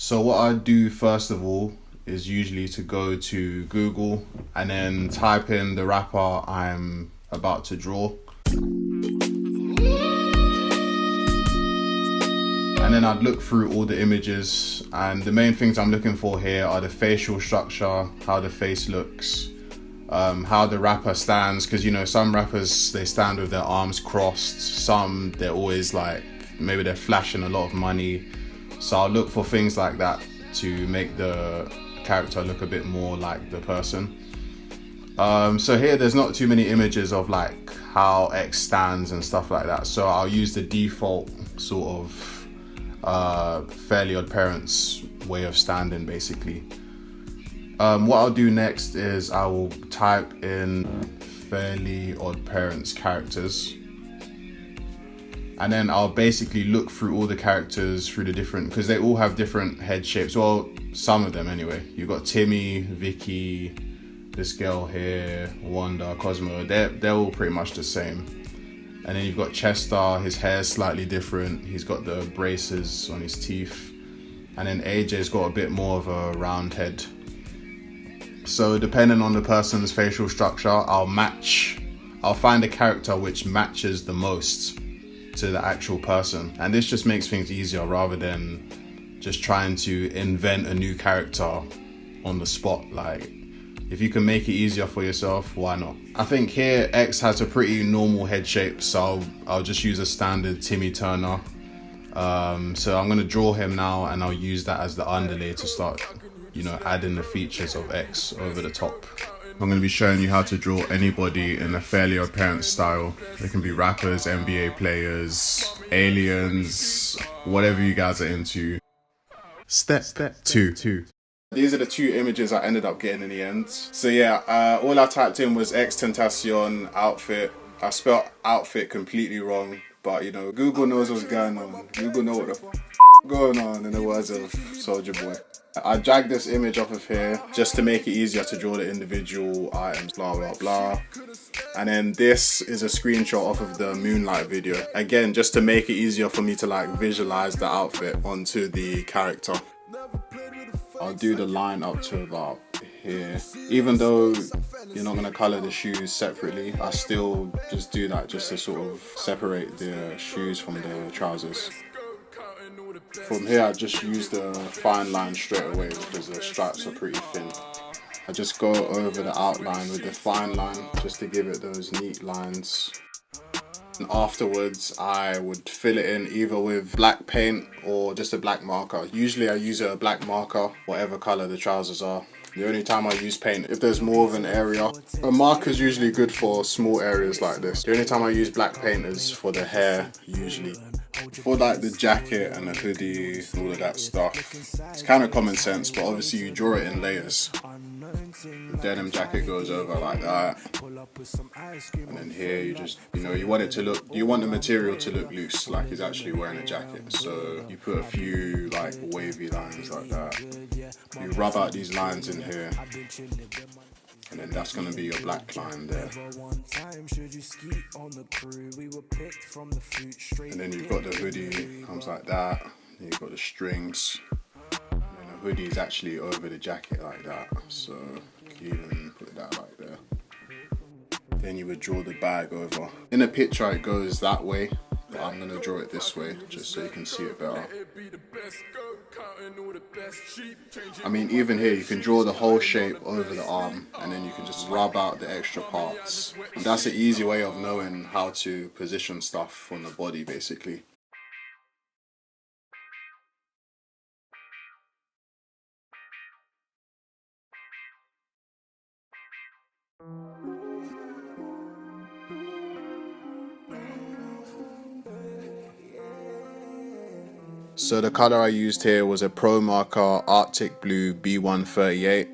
So what I do first of all is usually to go to Google and then type in the rapper I'm about to draw. And then I'd look through all the images, and the main things I'm looking for here are the facial structure, how the face looks, how the rapper stands, because you know some rappers, they stand with their arms crossed, some they're always like, maybe they're flashing a lot of money. So I'll look for things like that to make the character look a bit more like the person. So here there's not too many images of like how X stands and stuff like that, so I'll use the default sort of Fairly Oddparents way of standing basically. What I'll do next is I will type in Fairly Oddparents characters, and then I'll basically look through all the characters through the different, because they all have different head shapes, well some of them anyway. You've got Timmy, Vicky, this girl here, Wanda, Cosmo, they're all pretty much the same. And then you've got Chester, his hair's slightly different, he's got the braces on his teeth. And then AJ's got a bit more of a round head. So depending on the person's facial structure, I'll find a character which matches the most to the actual person. And this just makes things easier rather than just trying to invent a new character on the spot. Like, if you can make it easier for yourself, why not? I think here X has a pretty normal head shape, so I'll just use a standard Timmy Turner. So I'm gonna draw him now, and I'll use that as the underlay to start, you know, adding the features of X over the top. I'm gonna be showing you how to draw anybody in a Fairly Oddparents style. They can be rappers, NBA players, aliens, whatever you guys are into. Step 2. These are the 2 images I ended up getting in the end. So yeah, all I typed in was XXXTentacion outfit. I spelled outfit completely wrong, but you know, Google knows what's going on. Google knows what the f going on, in the words of Soulja Boy. I dragged this image off of here just to make it easier to draw the individual items, blah blah blah. And then this is a screenshot off of the Moonlight video. Again, just to make it easier for me to like visualize the outfit onto the character. I'll do the line up to about here. Even though you're not going to color the shoes separately, I still just do that just to sort of separate the shoes from the trousers. From here I just use the fine line straight away because the stripes are pretty thin. I just go over the outline with the fine line just to give it those neat lines. And afterwards I would fill it in either with black paint or just a black marker. Usually I use a black marker, whatever color the trousers are. The only time I use paint, if there's more of an area. A marker is usually good for small areas like this. The only time I use black paint is for the hair, usually. For like the jacket and the hoodie, all of that stuff, it's kind of common sense, but obviously you draw it in layers. The denim jacket goes over like that, and then here you just, you know, you want the material to look loose, like he's actually wearing a jacket. So you put a few like wavy lines like that. You rub out these lines in here, and then that's going to be your black line there. And then you've got the hoodie, comes like that. Then you've got the strings. And the hoodie is actually over the jacket like that. So you can even put that like there. Then you would draw the bag over. In a picture it goes that way, but I'm going to draw it this way just so you can see it better. I mean, even here you can draw the whole shape over the arm, and then you can just rub out the extra parts. And that's an easy way of knowing how to position stuff on the body basically. So the color I used here was a PROMARKER Arctic Blue B138.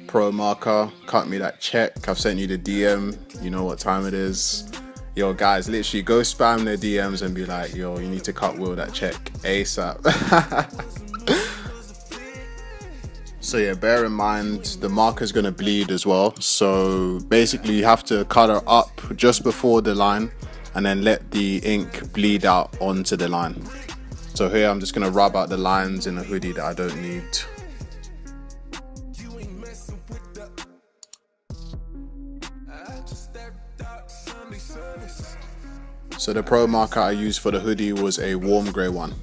PROMARKER, cut me that check. I've sent you the DM, you know what time it is. Yo guys, literally go spam their DMs and be like, yo, you need to cut Will that check ASAP. So yeah, bear in mind the marker's gonna bleed as well. So basically you have to color up just before the line and then let the ink bleed out onto the line. So here I'm just gonna rub out the lines in a hoodie that I don't need. So the pro marker I used for the hoodie was a warm grey one.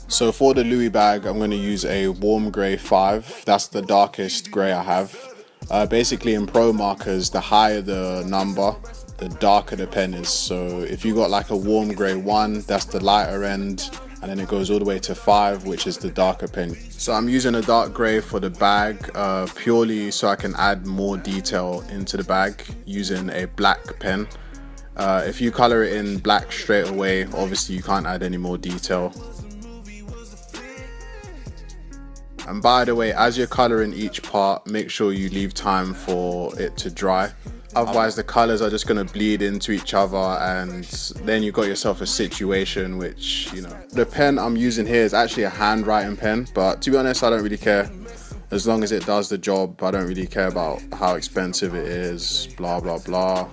So for the Louis bag, I'm going to use a warm grey 5. That's the darkest grey I have. Basically in pro markers, the higher the number, the darker the pen is. So if you got like a warm grey 1, that's the lighter end, and then it goes all the way to 5, which is the darker pen. So I'm using a dark grey for the bag, purely so I can add more detail into the bag using a black pen. If you color it in black straight away, obviously you can't add any more detail. And by the way, as you're coloring each part, make sure you leave time for it to dry. Otherwise the colors are just going to bleed into each other, and then you've got yourself a situation which, you know. The pen I'm using here is actually a handwriting pen, but to be honest, I don't really care. As long as it does the job, I don't really care about how expensive it is, blah blah blah.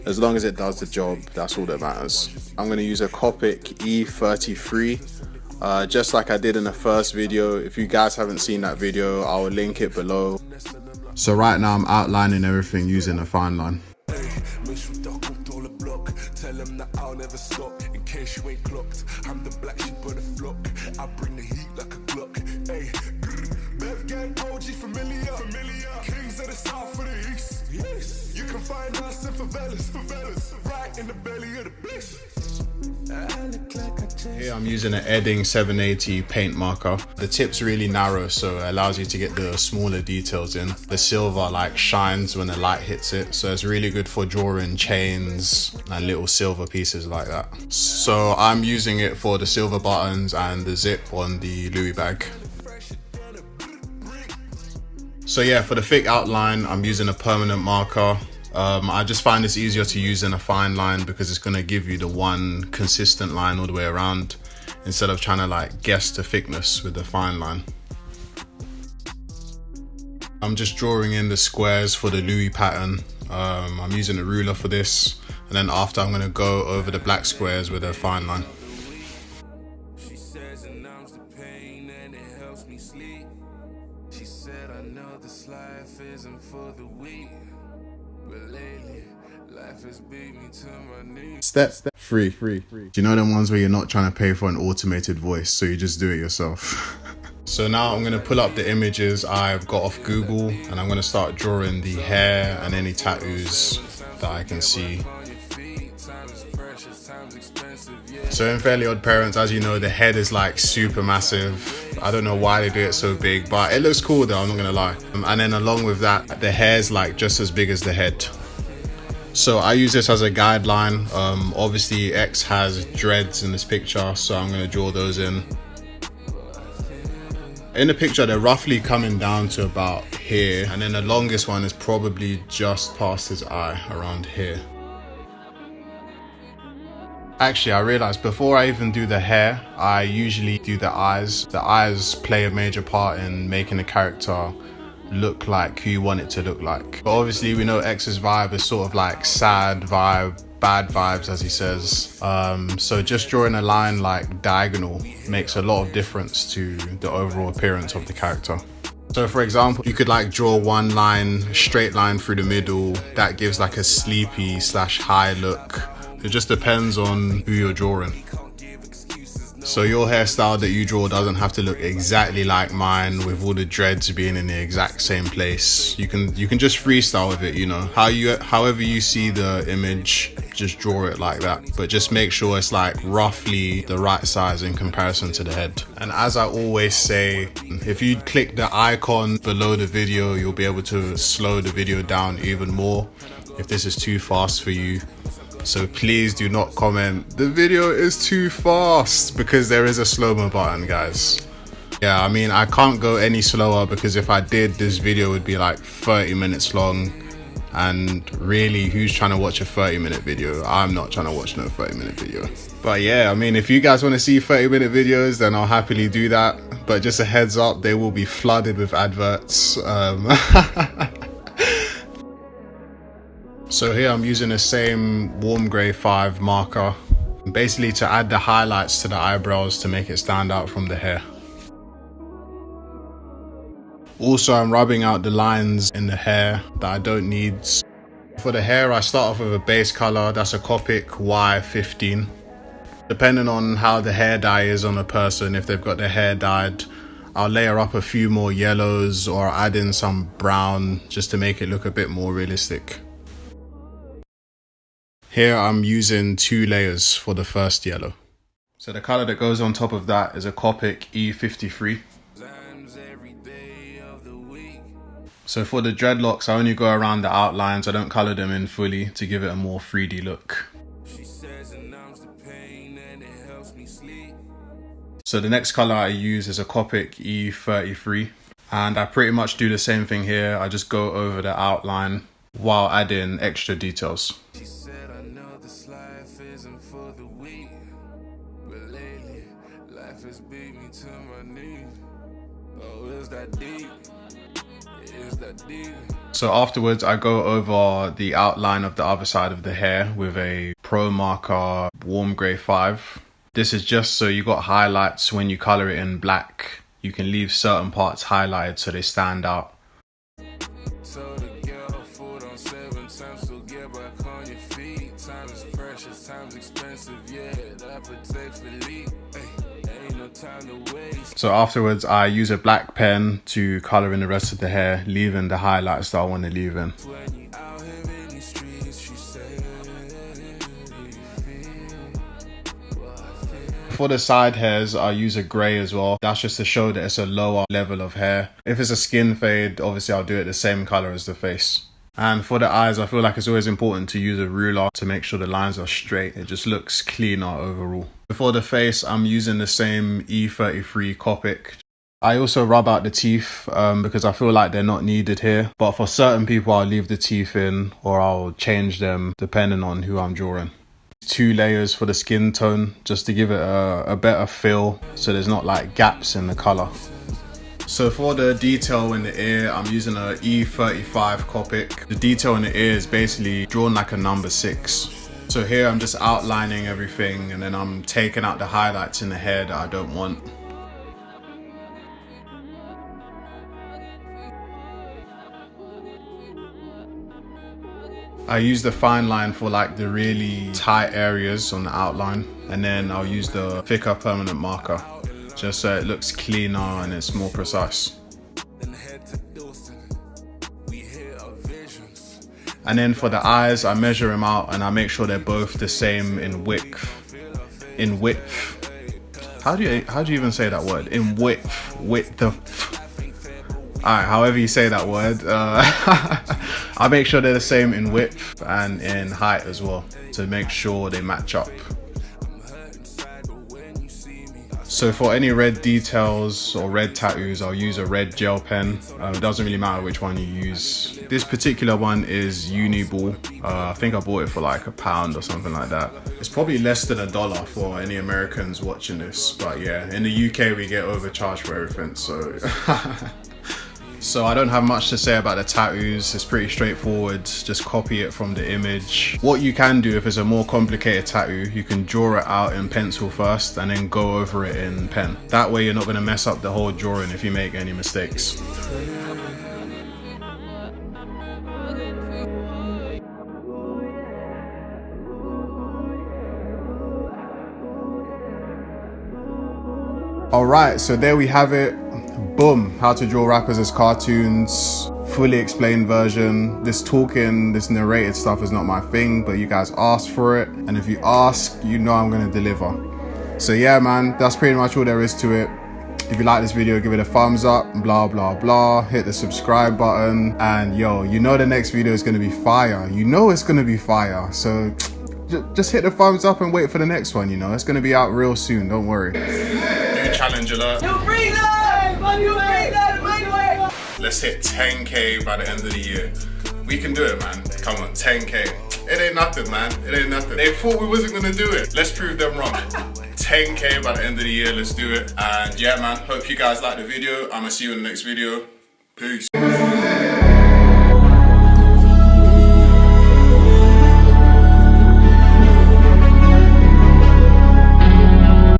As long as it does the job, that's all that matters. I'm going to use a Copic E33, just like I did in the first video. If you guys haven't seen that video, I will link it below. So right now I'm outlining everything using a fine line. Tell them that I'll never stop in case you ain't clocked. I'm the black sheep of the flock. I bring the heat like a Glock. Hey, Bev gang OG familiar. Kings of the south for the east. You can find us in favelas, right in the belly of the beast. Here I'm using an EDDING 780 paint marker. The tip's really narrow, so it allows you to get the smaller details in. The silver like shines when the light hits it, so it's really good for drawing chains and little silver pieces like that. So I'm using it for the silver buttons and the zip on the Louis bag. So yeah, for the thick outline, I'm using a permanent marker. I just find this easier to use than a fine line because it's going to give you the one consistent line all the way around instead of trying to like guess the thickness with the fine line. I'm just drawing in the squares for the Louis pattern. I'm using a ruler for this, and then after I'm going to go over the black squares with a fine line. She says it numbs the pain and it helps me sleep. She said I know this life isn't for the weak. But lately, life has beat me to my knees. Step 3. Do you know them ones where you're not trying to pay for an automated voice, so you just do it yourself? So now I'm going to pull up the images I've got off Google, and I'm going to start drawing the hair and any tattoos that I can see. So in Fairly Odd Parents, as you know, the head is like super massive. I don't know why they do it so big, but it looks cool though, I'm not gonna lie. And then along with that, the hair's like just as big as the head. So I use this as a guideline. Obviously X has dreads in this picture, so I'm gonna draw those in. In the picture, they're roughly coming down to about here, and then the longest one is probably just past his eye, around here. Actually, I realized before I even do the hair, I usually do the eyes. The eyes play a major part in making the character look like who you want it to look like. But obviously we know X's vibe is sort of like sad vibe, bad vibes as he says. So just drawing a line like diagonal makes a lot of difference to the overall appearance of the character. So for example, you could like draw one line, straight line through the middle, that gives like a sleepy / high look. It just depends on who you're drawing. So your hairstyle that you draw doesn't have to look exactly like mine with all the dreads being in the exact same place. You can just freestyle with it, you know. However you see the image, just draw it like that. But just make sure it's like roughly the right size in comparison to the head. And as I always say, if you click the icon below the video, you'll be able to slow the video down even more if this is too fast for you. So please do not comment, the video is too fast, because there is a slow-mo button, guys. Yeah, I mean, I can't go any slower because if I did, this video would be like 30 minutes long. And really, who's trying to watch a 30-minute video? I'm not trying to watch no 30-minute video. But yeah, I mean, if you guys want to see 30-minute videos, then I'll happily do that. But just a heads up, they will be flooded with adverts. So here I'm using the same warm grey 5 marker. basically to add the highlights to the eyebrows to make it stand out from the hair. Also, I'm rubbing out the lines in the hair that I don't need. For the hair, I start off with a base color. That's a Copic Y15. Depending on how the hair dye is on a person, if they've got their hair dyed, I'll layer up a few more yellows or add in some brown just to make it look a bit more realistic. Here I'm using 2 layers for the first yellow. So the color that goes on top of that is a Copic E53. So for the dreadlocks, I only go around the outlines. I don't color them in fully to give it a more 3D look. So the next color I use is a Copic E33. And I pretty much do the same thing here. I just go over the outline while adding extra details. So afterwards, I go over the outline of the other side of the hair with a PROMARKER Warm Grey 5. This is just so you got highlights when you color it in black. You can leave certain parts highlighted so they stand out. So afterwards, I use a black pen to color in the rest of the hair, leaving the highlights that I want to leave in. For the side hairs, I use a grey as well. That's just to show that it's a lower level of hair. If it's a skin fade, obviously I'll do it the same color as the face. And for the eyes, I feel like it's always important to use a ruler to make sure the lines are straight. It just looks cleaner overall. For the face, I'm using the same E33 Copic. I also rub out the teeth because I feel like they're not needed here. But for certain people, I'll leave the teeth in or I'll change them depending on who I'm drawing. 2 layers for the skin tone just to give it a better feel so there's not like gaps in the color. So for the detail in the ear, I'm using a E35 Copic. The detail in the ear is basically drawn like a number 6. So here I'm just outlining everything and then I'm taking out the highlights in the hair that I don't want. I use the fine line for like the really tight areas on the outline, and then I'll use the thicker permanent marker just so it looks cleaner and it's more precise. And then for the eyes, I measure them out and I make sure they're both the same in width. How do you even say that word? In width. Alright, however you say that word. I make sure they're the same in width and in height as well to make sure they match up. So for any red details or red tattoos, I'll use a red gel pen. It doesn't really matter which one you use. This particular one is Uniball. I think I bought it for like £1 or something like that. It's probably less than $1 for any Americans watching this. But yeah, in the UK we get overcharged for everything, so... So I don't have much to say about the tattoos. It's pretty straightforward. Just copy it from the image. What you can do if it's a more complicated tattoo, you can draw it out in pencil first and then go over it in pen. That way you're not going to mess up the whole drawing if you make any mistakes. Alright, so there we have it. Boom, how to draw rappers as cartoons, fully explained version. This talking, this narrated stuff is not my thing, but you guys asked for it. And if you ask, you know I'm gonna deliver. So yeah, man, that's pretty much all there is to it. If you like this video, give it a thumbs up, blah, blah, blah. Hit the subscribe button. And yo, you know the next video is gonna be fire. You know it's gonna be fire. So just hit the thumbs up and wait for the next one, you know. It's gonna be out real soon, don't worry. New challenge alert. Let's hit 10K by the end of the year. We can do it, man. Come on, 10K. It ain't nothing, man. It ain't nothing. They thought we wasn't gonna do it. Let's prove them wrong. 10K by the end of the year, let's do it. And yeah, man, hope you guys like the video. I'm gonna see you in the next video. Peace.